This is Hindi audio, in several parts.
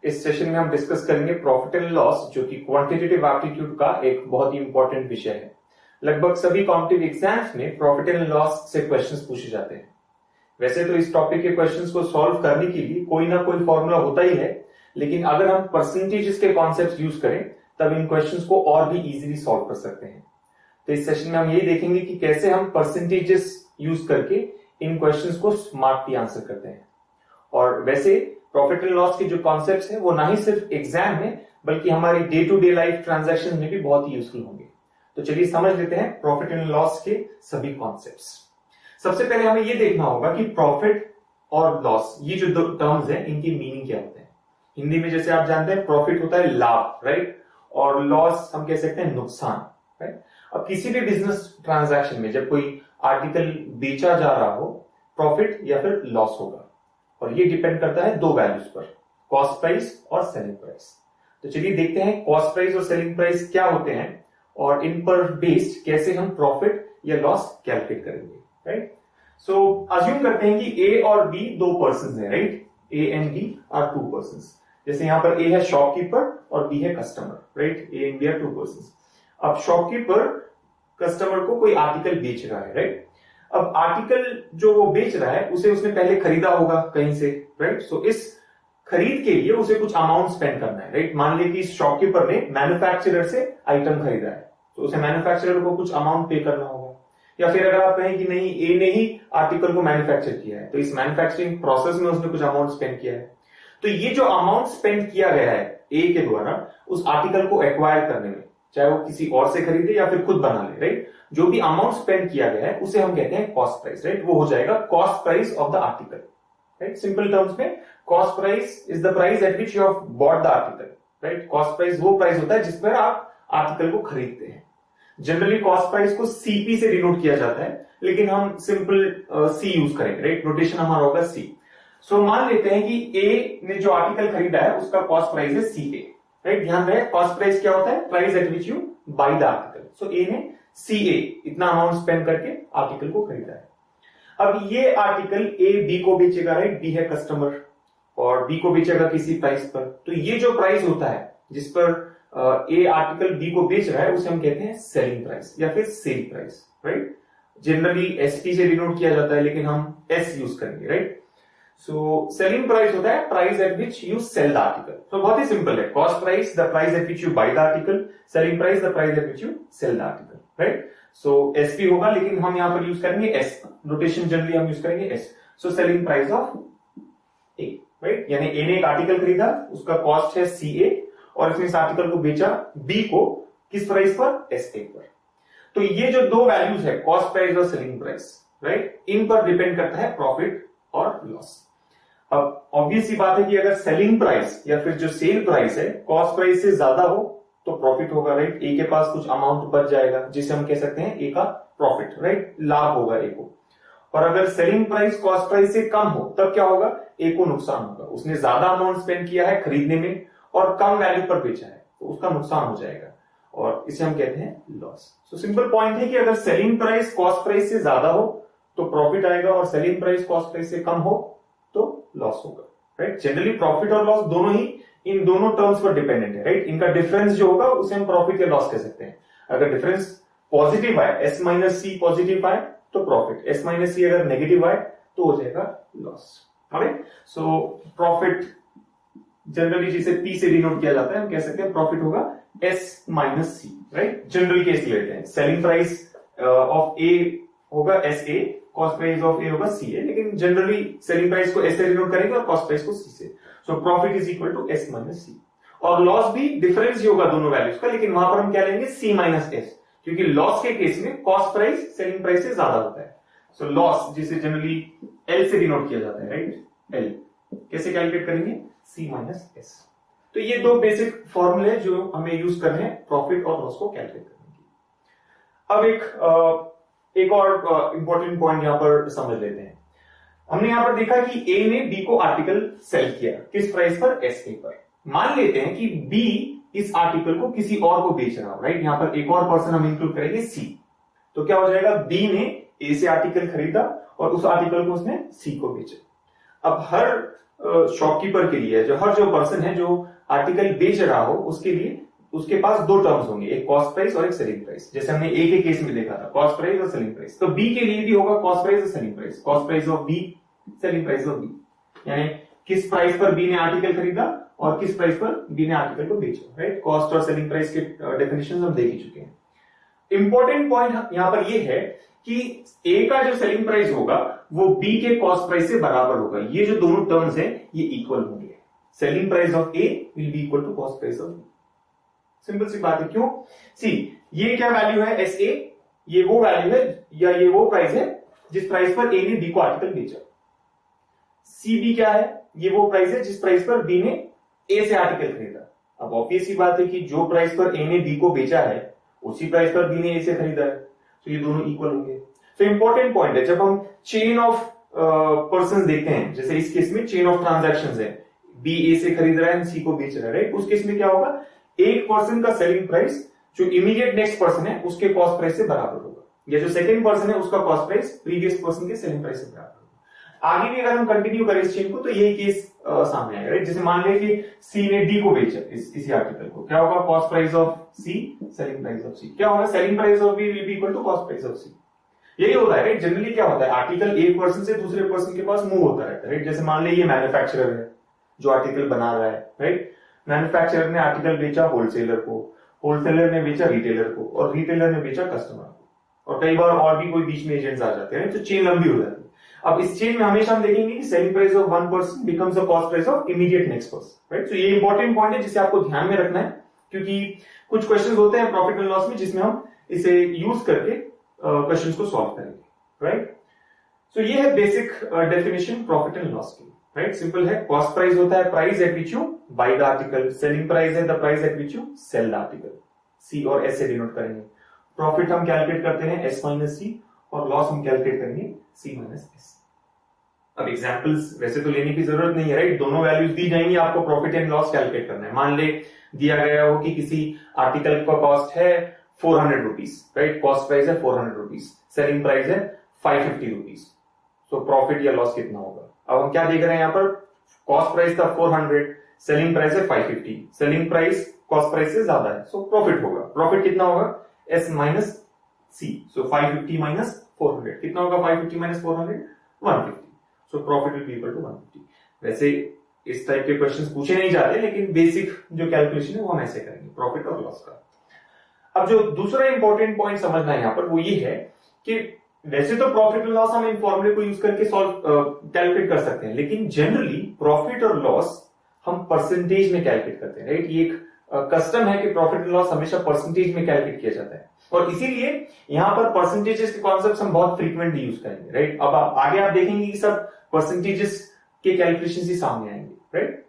इस सेशन में हम डिस्कस करेंगे प्रॉफिट एंड लॉस, जो कि क्वांटिटेटिव एप्टीट्यूड का एक बहुत ही इंपॉर्टेंट विषय है। लगभग सभी कॉम्पिटिटिव एग्जाम्स में प्रॉफिट एंड लॉस से क्वेश्चंस पूछे जाते हैं। वैसे तो इस टॉपिक के क्वेश्चंस को सॉल्व करने के लिए कोई ना कोई फॉर्मूला होता ही है, लेकिन अगर हम परसेंटेजेस के कॉन्सेप्ट यूज करें तब इन क्वेश्चंस को और भी इजीली सॉल्व कर सकते हैं। तो इस सेशन में हम यही देखेंगे कि कैसे हम परसेंटेजेस यूज करके इन क्वेश्चंस को स्मार्टली आंसर करते हैं। और वैसे प्रॉफिट एंड लॉस के जो कॉन्सेप्ट्स हैं वो ना ही सिर्फ एग्जाम में बल्कि हमारी day to day life transaction में भी बहुत ही यूजफुल होंगे। तो चलिए समझ लेते हैं प्रॉफिट एंड लॉस के सभी कॉन्सेप्ट्स। सबसे पहले हमें यह देखना होगा कि प्रॉफिट और लॉस, ये जो दो टर्म्स हैं, इनकी मीनिंग क्या होते हैं। हिंदी में जैसे आप जानते हैं प्रॉफिट होता है लाभ, राइट, और लॉस हम कह सकते हैं नुकसान, राइट। अब किसी भी बिजनेस ट्रांजैक्शन में जब कोई आर्टिकल बेचा जा रहा हो, प्रॉफिट या फिर लॉस होगा, और ये डिपेंड करता है दो वैल्यूज पर, कॉस्ट प्राइस और सेलिंग प्राइस। तो चलिए देखते हैं कॉस्ट प्राइस और सेलिंग प्राइस क्या होते हैं और इन पर बेस्ड कैसे हम प्रॉफिट या लॉस कैलकुलेट करेंगे, राइट। सो अज्यूम करते हैं कि ए और बी दो पर्सन है, right. A and B are two person. जैसे यहां पर ए है शॉपकीपर और बी है customer, right. A and B are two person. अब शॉपकीपर कस्टमर को कोई आर्टिकल बेच रहा है, राइट। अब आर्टिकल जो वो बेच रहा है उसे उसने पहले खरीदा होगा कहीं से, राइट। सो इस खरीद के लिए उसे कुछ अमाउंट स्पेंड करना है, राइट। मान लीजिए कि शॉपकीपर ने मैन्युफैक्चरर से आइटम खरीदा है, तो उसे मैन्युफैक्चरर को कुछ अमाउंट पे करना होगा। या फिर अगर आप कहें कि नहीं, ए ने ही आर्टिकल को मैन्युफैक्चर किया है, तो इस मैन्युफैक्चरिंग प्रोसेस में उसने कुछ अमाउंट स्पेंड किया है। तो ये जो अमाउंट स्पेंड किया गया है ए के द्वारा उस आर्टिकल को एक्वायर करने में, चाहे वो किसी और से खरीदे या फिर खुद बना ले, राइट, जो भी अमाउंट स्पेंड किया गया है उसे हम कहते हैं कॉस्ट प्राइस, राइट। वो हो जाएगा cost price of the article, right. Simple terms में cost price is the price at which you have bought the article, right. Cost price वो प्राइस होता है जिस पर आप आर्टिकल को खरीदते हैं। जनरली कॉस्ट प्राइस को सीपी से डिनोट किया जाता है, लेकिन हम सिंपल सी यूज करेंगे, राइट। नोटेशन हमारा होगा सी। सो मान लेते हैं कि ए ने जो आर्टिकल खरीदा है उसका कॉस्ट प्राइस है सी ए, राइट। ध्यान रहे कॉस्ट प्राइस क्या होता है, price at which you buy the article. So A ने सी ए इतना अमाउंट स्पेंड करके आर्टिकल को खरीदा है। अब ये आर्टिकल ए बी को बेचेगा, राइट। बी है कस्टमर और बी को बेचेगा किसी प्राइस पर। तो ये जो प्राइस होता है जिस पर ए आर्टिकल बी को बेच रहा है उसे हम कहते हैं सेलिंग प्राइस या फिर sale price, right. Generally SP से डिनोट किया जाता है, लेकिन हम एस यूज करेंगे, राइट। सो सेलिंग प्राइस होता है price at which you sell the article. तो बहुत ही सिंपल है, cost price the price at which you buy the article, selling price the price at which you sell the article, right. So SP होगा, लेकिन हम यहां पर यूज करेंगे एस। नोटेशन जनरली हम यूज करेंगे S. So selling price of A, right. यानी ए ने एक आर्टिकल खरीदा, उसका कॉस्ट है सी ए, और इसने इस आर्टिकल को बेचा बी को किस प्राइस पर, एस ए पर। तो ये जो दो वैल्यूज है कॉस्ट प्राइस और सेलिंग प्राइस, राइट, इन पर डिपेंड करता है प्रॉफिट और लॉस। अब ऑब्वियस सी बात है कि अगर सेलिंग प्राइस या फिर जो सेल प्राइस है कॉस्ट प्राइस से ज्यादा हो तो प्रॉफिट होगा, राइट। ए के पास कुछ अमाउंट बच जाएगा जिसे हम कह सकते हैं ए का प्रॉफिट, राइट, लाभ होगा ए को। और अगर सेलिंग प्राइस कॉस्ट प्राइस से कम हो तब क्या होगा, ए को नुकसान होगा। उसने ज्यादा अमाउंट स्पेंड किया है खरीदने में और कम वैल्यू पर बेचा है, तो उसका नुकसान हो जाएगा और इसे हम कहते हैं लॉस। सो सिंपल पॉइंट है कि अगर सेलिंग प्राइस कॉस्ट प्राइस से ज्यादा हो तो प्रॉफिट आएगा और सेलिंग प्राइस कॉस्ट प्राइस से कम हो तो लॉस होगा, राइट। जनरली प्रॉफिट और लॉस दोनों ही इन दोनों टर्म्स पर डिपेंडेंट है, राइट। इनका डिफरेंस जो होगा उसे हम प्रॉफिट या लॉस कह सकते हैं। अगर डिफरेंस पॉजिटिव आए, एस माइनस सी पॉजिटिव आए तो प्रॉफिट, एस माइनस सी अगर नेगेटिव आए तो हो जाएगा loss, right. So profit generally जिसे पी से डिनोट किया जाता है हम कह सकते हैं प्रॉफिट होगा S minus C, right. General case लेते हैं, सेलिंग प्राइस ऑफ ए होगा S A, cost price of A होगा सी ए, लेकिन जनरली सेलिंग प्राइस को एस से डिनोट करेंगे और कॉस्ट प्राइस को सी से। So profit is equal to S minus C. और लॉस भी डिफरेंस ही होगा दोनों वैल्यूज का, लेकिन वहां पर हम क्या लेंगे, सी माइनस एस, क्योंकि लॉस के केस में कॉस्ट प्राइस सेलिंग प्राइस से ज्यादा होता है। सो लॉस जिसे जनरली एल से डिनोट किया जाता है, राइट, एल कैसे कैलकुलेट करेंगे, सी माइनस एस। तो ये दो बेसिक फॉर्मूले जो हमें यूज करने हैं प्रॉफिट और लॉस को कैलकुलेट करने के। अब एक और इंपॉर्टेंट पॉइंट यहां पर समझ लेते हैं। हमने यहां पर देखा कि ए ने बी को आर्टिकल सेल किया किस प्राइस पर, एस ए पर। मान लेते हैं कि बी इस आर्टिकल को किसी और को बेच रहा हो, राइट। यहां पर एक और पर्सन हम इंक्लूड करेंगे सी। तो क्या हो जाएगा, बी ने ए से आर्टिकल खरीदा और उस आर्टिकल को उसने सी को बेचा। अब हर शॉपकीपर के लिए, जो पर्सन है जो आर्टिकल बेच रहा हो उसके लिए उसके पास दो टर्म्स होंगे, एक कॉस्ट प्राइस और एक सेलिंग प्राइस। जैसे हमने ए के केस में देखा था, कॉस्ट प्राइस और सेलिंग प्राइस। तो बी के लिए भी होगा कॉस्ट प्राइस और selling price, cost price of B, selling price of B, यानी किस प्राइस पर बी ने आर्टिकल खरीदा और किस प्राइस पर बी ने आर्टिकल को बेचा, राइट। कॉस्ट और सेलिंग प्राइस के डेफिनेशन हम देख ही चुके हैं। इंपॉर्टेंट पॉइंट यहां पर यह है कि ए का जो सेलिंग प्राइस होगा वो बी के कॉस्ट प्राइस से बराबर होगा। ये जो दोनों टर्म्स हैं ये इक्वल होंगे। Selling price of A will be equal to cost price of B. Simple सी बात है। क्यों? सी, ये क्या वैल्यू है एस ए, ये वो वैल्यू है या ये वो प्राइस है जिस प्राइस पर ए ने बी को आर्टिकल बेचा। सी बी क्या है? ये वो प्राइस है जिस प्राइस पर बी ने ए से आर्टिकल खरीदा। अब ऑब्वियस सी बात है कि जो प्राइस पर ए ने बी को बेचा है उसी प्राइस पर बी ने ए से खरीदा है, तो ये दोनों इक्वल होंगे। तो इंपॉर्टेंट पॉइंट है, जब हम चेन ऑफ पर्सन देखते हैं, जैसे इस केस में चेन ऑफ ट्रांजैक्शंस है, बी ए से खरीद रहा है सी को बेच रहा है, राइट। उस केस में क्या होगा, एक पर्सन का सेलिंग प्राइस जो इमीडिएट नेक्स्ट पर्सन है उसके कॉस्ट प्राइस से बराबर होगा, या जो सेकंड पर्सन है उसका कॉस्ट प्राइस प्रीवियस पर्सन के सेलिंग प्राइस से बराबर होगा। आगे भी अगर हम कंटिन्यू करें इस चेन को तो यही केस सामने आएगा, राइट। जैसे मान लें कि सी ने डी को बेचा इसी आर्टिकल को, क्या होगा, cost price of C, selling price of C. क्या होगा, selling price of B will be equal to cost price of C. यही होता है, राइट। जनरली क्या होता है, आर्टिकल एक पर्सन से दूसरे पर्सन के पास मूव होता रहता है, राइट। जैसे मान ले ये मैन्युफैक्चरर है जो आर्टिकल बना रहा है, राइट। मैन्युफैक्चरर ने आर्टिकल बेचा होलसेलर को, होलसेलर ने बेचा रिटेलर को, और रिटेलर ने बेचा कस्टमर को, और कई बार और भी कोई बीच में एजेंट्स आ जाते हैं, तो चेन लंबी हो जाती है। अब इस चेन में हमेशा हम देखेंगे कि selling price of one person becomes the cost price of immediate next person, right. तो ये इंपॉर्टेंट पॉइंट है जिसे आपको ध्यान में रखना है, क्योंकि कुछ क्वेश्चंस होते हैं प्रॉफिट एंड लॉस में जिसमें हम इसे यूज करके क्वेश्चंस को सॉल्व करेंगे, राइट। सो ये है basic definition profit and loss की, राइट। सिंपल है, कॉस्ट प्राइस होता है price at which you buy the article, selling price है the price at which you sell the article. C और एस से डिनोट करेंगे। प्रॉफिट हम कैलकुलेट करते हैं एस माइनस सी, और लॉस हम कैलकुलेट करेंगे सी माइनस एस। अब एग्जांपल्स वैसे तो लेने की जरूरत नहीं है, राइट। दोनों वैल्यूज दी जाएंगी, आपको प्रॉफिट एंड लॉस कैलकुलेट करना है। मान ले दिया गया हो कि किसी आर्टिकल का कॉस्ट है 400 रुपीज, राइट। कॉस्ट प्राइस है 400 रुपीज, सेलिंग प्राइस है 550 रुपीज। सो प्रॉफिट या लॉस कितना होगा? अब हम क्या देख रहे हैं यहाँ पर, कॉस्ट प्राइस था 400, सेलिंग प्राइस है 550, सेलिंग प्राइस कॉस्ट प्राइस से ज्यादा है, सो प्रॉफिट होगा। प्रॉफिट कितना होगा, S minus C. So 550 minus 400 कितना होगा, 550 minus 400 150। So profit will be equal to 150। वैसे इस टाइप के क्वेश्चंस पूछे नहीं जाते, लेकिन बेसिक जो कैलकुलेशन है वो हम ऐसे करेंगे प्रॉफिट और लॉस का। अब जो दूसरा इंपॉर्टेंट पॉइंट समझना है यहाँ पर वो ये है कि वैसे तो प्रॉफिट और लॉस हम इन फॉर्मूले को यूज करके सॉल्व कैलकुलेट कर सकते हैं, लेकिन जनरली प्रॉफिट और लॉस हम परसेंटेज में कैलकुलेट करते हैं, राइट। ये एक कस्टम है कि प्रॉफिट एंड लॉस हमेशा परसेंटेज में कैलकुलेट किया जाता है, और इसीलिए यहां पर परसेंटेजेस के कॉन्सेप्ट्स हम बहुत फ्रीक्वेंटली यूज करेंगे, राइट। अब आगे आप देखेंगे कि सब परसेंटेजेस के कैलकुलेशन ही सामने आएंगे, राइट।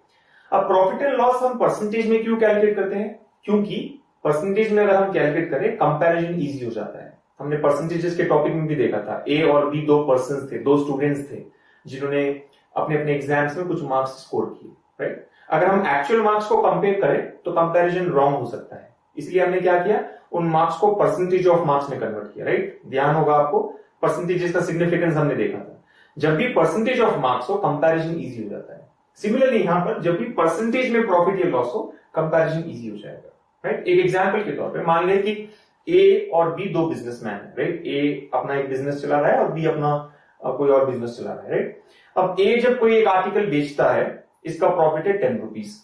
अब प्रॉफिट एंड लॉस हम परसेंटेज में क्यों कैलकुलेट करते हैं? क्योंकि परसेंटेज में अगर हम कैलकुलेट करें कंपैरिजन इजी हो जाता है। हमने परसेंटेजेस के टॉपिक में भी देखा था, ए और बी दो पर्सन थे, दो स्टूडेंट्स थे जिन्होंने अपने अपने एग्जाम्स में कुछ मार्क्स स्कोर किए, राइट। अगर हम एक्चुअल मार्क्स को कंपेयर करें तो कंपैरिजन रॉन्ग हो सकता है, इसलिए हमने क्या किया, उन मार्क्स को परसेंटेज ऑफ मार्क्स में कन्वर्ट किया, राइट। ध्यान होगा आपको, परसेंटेजेस का सिग्निफिकेंस हमने देखा था। जब भी परसेंटेज ऑफ मार्क्स हो कंपैरिजन इजी हो जाता है। सिमिलरली यहां पर जब भी परसेंटेज में प्रॉफिट या लॉस हो कंपैरिजन इजी हो जाएगा, राइट। एक एग्जांपल के तौर पे मान लें कि ए और बी दो बिजनेसमैन है, राइट। ए अपना एक बिजनेस चला रहा है और बी अपना कोई और बिजनेस चला रहा है, राइट। अब ए जब कोई एक आर्टिकल बेचता है, इसका प्रॉफिट है 10 रुपीज,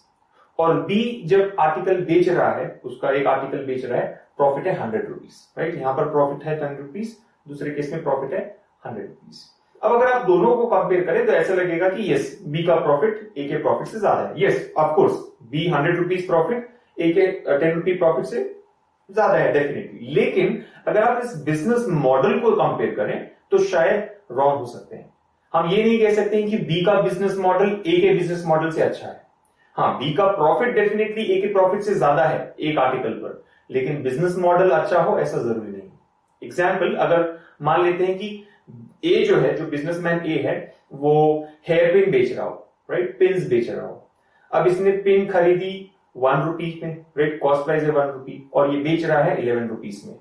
और बी जब आर्टिकल बेच रहा है, उसका एक आर्टिकल बेच रहा है, प्रॉफिट है 100 रुपीज, राइट। यहां पर प्रॉफिट है 10 रुपीज, दूसरे केस में प्रॉफिट है 100 रुपीज। अब अगर आप दोनों को कंपेयर करें तो ऐसा लगेगा कि यस, बी का प्रॉफिट ए के प्रॉफिट से ज्यादा है। Yes of course, B 100 rupees profit, A के 10 रुपीज प्रॉफिट से ज्यादा है डेफिनेटली। लेकिन अगर आप इस बिजनेस मॉडल को कंपेयर करें तो शायद रॉन्ग हो सकते हैं। हम ये नहीं कह सकते हैं कि बी का बिजनेस मॉडल ए के बिजनेस मॉडल से अच्छा है। हाँ, बी का प्रॉफिट डेफिनेटली ए के प्रॉफिट से ज्यादा है एक आर्टिकल पर, लेकिन बिजनेस मॉडल अच्छा हो ऐसा जरूरी नहीं। एग्जाम्पल, अगर मान लेते हैं कि ए जो है, जो बिजनेसमैन ए है, वो हेयर पिन बेच रहा हो, राइट, पिन्स बेच रहा हो। अब इसने पिन खरीदी 1 रुपीज में, राइट, कॉस्ट प्राइस है 1 रुपी, और ये बेच रहा है 11 रुपीज में।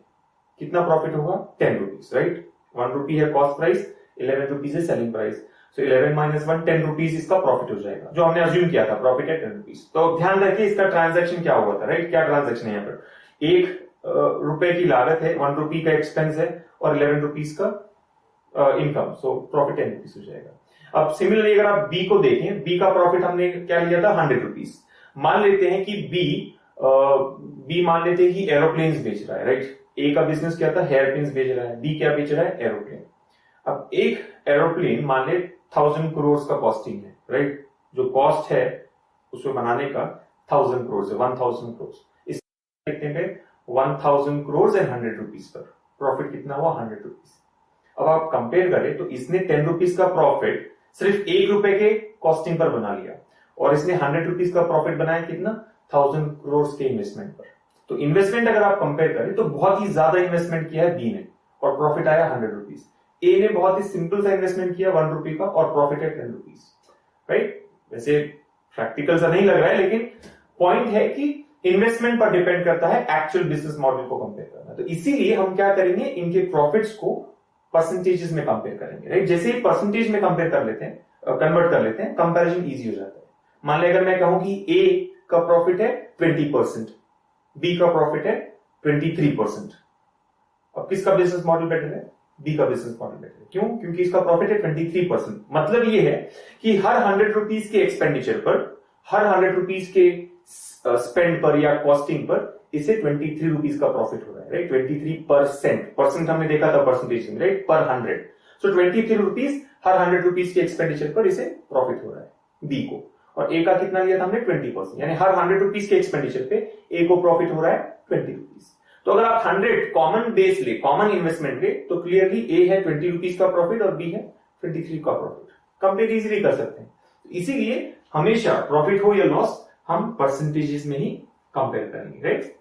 कितना प्रॉफिट होगा? 10 रुपीज, राइट। 1 रुपी है कॉस्ट प्राइस, 11 रुपीज है सेलिंग प्राइस। सो 11 माइनस 1 10 रुपीज इसका प्रॉफिट हो जाएगा, जो हमने अज्यूम किया था प्रॉफिट है 10 रुपीज। तो ध्यान रखिए इसका ट्रांजैक्शन क्या हुआ था, राइट? क्या ट्रांजैक्शन है यहाँ पर? 1 रुपए की लागत है, 1 रुपी का एक्सपेंस है और 11 रुपीज का इनकम, सो प्रॉफिट 10 रुपीज हो जाएगा। अब सिमिलरली अगर आप बी को देखें, बी का प्रॉफिट हमने क्या लिया था 100 रुपीज। मान लेते हैं कि बी मान लेते हैं कि एरोप्लेन्स बेच रहा है, राइट? ए का बिजनेस क्या था, हेयर पिन्स बेच रहा है, बी क्या बेच रहा है, एरोप्लेन। अब एक एरोप्लेन मान ले 1000 करोड़ का कॉस्टिंग है, राइट? जो कॉस्ट है उसको बनाने का 1000 करोड़ है, 1000 करोड़। इस कितने पे 1000 crore and 100 rupees per profit कितना हुआ 100 रुपीज। अब आप कंपेयर करें तो इसने 10 रुपीज का प्रॉफिट सिर्फ 1 रुपए के कॉस्टिंग पर बना लिया और इसने 100 रुपीज का प्रॉफिट बनाया कितना 1000 करोड़ के इन्वेस्टमेंट पर। तो इन्वेस्टमेंट अगर आप कंपेयर करें तो बहुत ही ज्यादा इन्वेस्टमेंट किया है बी ने और प्रॉफिट आया 100 रुपीज। ए ने बहुत ही सिंपल सा इन्वेस्टमेंट किया 1 रुपी का और प्रॉफिट है 10 रुपीज, राइट? वैसे प्रैक्टिकल सा नहीं लग रहा है, लेकिन पॉइंट है कि इन्वेस्टमेंट पर डिपेंड करता है एक्चुअल बिजनेस मॉडल को कंपेयर करना। तो इसीलिए हम क्या करेंगे, इनके प्रॉफिट्स को परसेंटेजेस में कंपेयर करेंगे, राइट? जैसे ही परसेंटेज में कंपेयर कर लेते हैं, कन्वर्ट कर लेते हैं, कंपैरिजन इजी हो जाता है। मान लें अगर मैं कहूं कि ए का प्रॉफिट है 20%, बी का प्रॉफिट है 23%। अब किसका बिजनेस मॉडल बेटर है? बी का बिजनेस मॉडल बेटर है। क्यों? क्योंकि इसका प्रॉफिट है 23%। मतलब ये है कि हर 100 रुपीज के एक्सपेंडिचर पर, हर 100 रुपीज के स्पेंड पर या कॉस्टिंग पर इसे 23 रुपीज का प्रॉफिट हो रहा है, राइट? 23%, परसेंट हमने देखा था परसेंटेज में, राइट? पर 100। सो 23 रुपीज हर 100 रुपीज के एक्सपेंडिचर पर इसे प्रॉफिट हो रहा है बी को। और ए का कितना लिया था हमने 20%, यानी हर 100 रुपीज के एक्सपेंडिचर पे ए को प्रॉफिट हो रहा है 20 रुपीज। तो अगर आप 100 कॉमन बेस ले, कॉमन इन्वेस्टमेंट ले, तो क्लियरली ए है 20 रुपीज का प्रॉफिट और बी है 23 का प्रॉफिट। कंपेयर इजीली कर सकते हैं। इसीलिए हमेशा प्रॉफिट हो या लॉस हम परसेंटेजेस में ही कंपेयर करेंगे, राइट?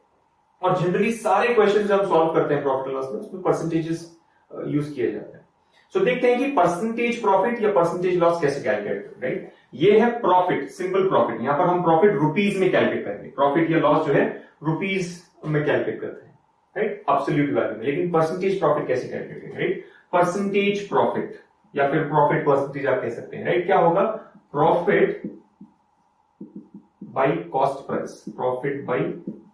और जनरली सारे क्वेश्चन जो हम सॉल्व करते हैं प्रॉफिट लॉस में, उसमें परसेंटेजेस यूज किए जाते हैं। सो देखते हैं कि परसेंटेज प्रॉफिट या परसेंटेज लॉस कैसे कैलकुलेट करें, राइट? ये है प्रॉफिट, सिंपल प्रॉफिट। यहां पर हम प्रॉफिट रुपीज में कैलकुलेट करेंगे। प्रॉफिट या लॉस जो है रुपीज में कैलकुलेट करते हैं, राइट? एब्सोल्यूट वैल्यू में। लेकिन परसेंटेज प्रॉफिट कैसे कैलकुलेट करेंगे, राइट? परसेंटेज प्रॉफिट या फिर प्रॉफिट परसेंटेज आप कह सकते हैं, राइट? क्या होगा? Profit by cost price, profit by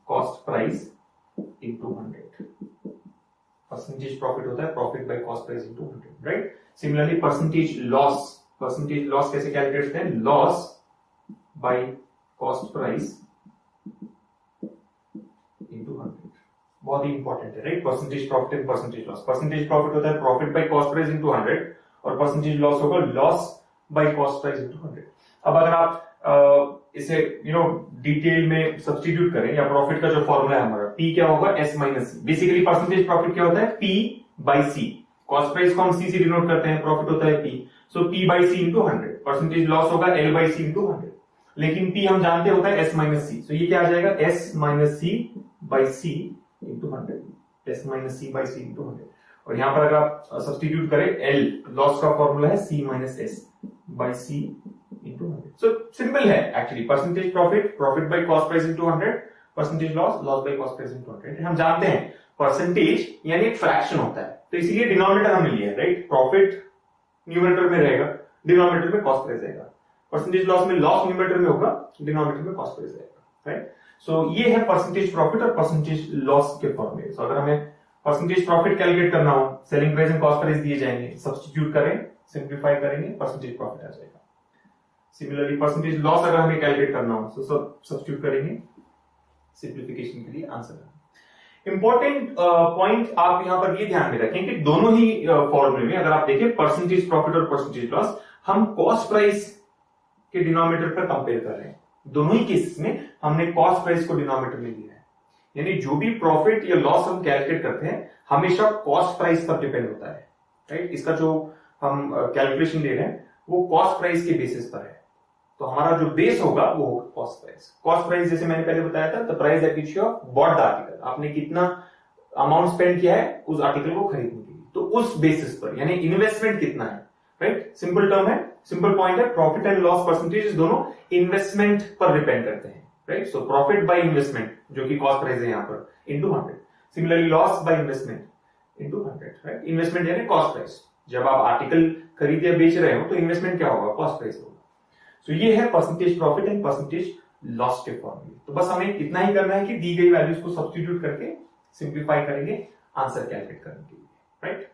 cost price into 100। Percentage profit होता है profit by cost price into 100, right? Similarly percentage loss कैसे कैलकुलेट करते हैं? Loss by cost price into 100। बहुत ही इंपॉर्टेंट है, right? Percentage profit and percentage loss. Percentage profit होता है profit by cost price into 100 और परसेंटेज लॉस होगा loss by cost price into 100। अब अगर आप इसे डिटेल में सब्स्टिट्यूट करें, या प्रॉफिट का जो फॉर्मूला है हमारा, पी क्या होगा? S minus C. Basically percentage profit क्या होता है? P by C. Cost price को हम सी से डिनोट करते हैं, प्रॉफिट होता है P. So P by C into 100। Percentage loss होगा एल बाई सी इंटू 100। लेकिन पी हम जानते होता है एस माइनस सी। सो ये क्या आ जाएगा? S minus C by C into 100। S minus C by C into 100। और यहां पर अगर आप सब्स्टिट्यूट करें, एल लॉस का फॉर्मूला है C minus S by C into 100। So simple है actually. Percentage profit by cost price into 100, percentage loss by cost price into 100। हम जानते हैं परसेंटेज यानी एक फ्रैक्शन होता है, तो इसीलिए डिनोमिनेटर हमने लिया है, राइट? प्रॉफिट न्यूमरेटर में रहेगा, डिनोमिनेटर में कॉस्ट प्राइस रहेगा। परसेंटेज लॉस में लॉस न्यूमरेटर में होगा, डिनोमिनेटर में कॉस्ट प्राइस रहेगा, राइट? सो ये है परसेंटेज प्रॉफिट और परसेंटेज लॉस के फॉर्मूले। सो अगर हमें परसेंटेज प्रॉफिट कैलकुलेट करना हो, selling price and cost price दिए जाएंगे, सब्स्टिट्यूट करें, सिंप्लीफाई करेंगे, परसेंटेज प्रॉफिट आ जाएगा। सिमिलरली परसेंटेज लॉस अगर हमें कैलकुलेट करना हो, तो सब्स्टिट्यूट करेंगे, सिंप्लीफिकेशन के लिए आंसर। इंपॉर्टेंट पॉइंट आप यहां पर ये ध्यान में रखें कि दोनों ही फॉर्मूले में अगर आप देखें परसेंटेज प्रॉफिट और परसेंटेज लॉस, हम कॉस्ट प्राइस के डिनोमिनेटर पर कंपेयर कर रहे हैं। दोनों ही केसेस में हमने कॉस्ट प्राइस को डिनोमिनेटर में लिया है, यानी जो भी प्रॉफिट या लॉस हम कैलकुलेट करते हैं हमेशा कॉस्ट प्राइस पर डिपेंड होता है, राइट? इसका जो हम कैलकुलेशन ले रहे हैं वो कॉस्ट प्राइस के बेसिस पर है। तो हमारा जो बेस होगा वो होगा कॉस्ट प्राइस। कॉस्ट प्राइस जैसे मैंने पहले बताया था, the price at which you have bought the article. आपने कितना अमाउंट स्पेंड किया है उस आर्टिकल को खरीदने के लिए, तो उस बेसिस पर, यानी इन्वेस्टमेंट कितना है, राइट? सिंपल टर्म है, सिंपल पॉइंट है। प्रॉफिट एंड लॉस परसेंटेज दोनों इन्वेस्टमेंट पर डिपेंड करते हैं, right? So profit by investment जो कि कॉस्ट प्राइस है यहां पर, into 100। Similarly loss by investment into 100, right? Investment यानी कॉस्ट प्राइस, जब आप आर्टिकल खरीद या बेच रहे हो तो इन्वेस्टमेंट क्या होगा, कॉस्ट प्राइस होगा। सो ये है percentage profit and percentage loss के फॉर्मूले। तो बस हमें इतना ही करना है कि दी गई वैल्यूज को सब्स्टिट्यूट करके सिंप्लीफाई करेंगे आंसर कैलकुलेट करने के लिए, राइट।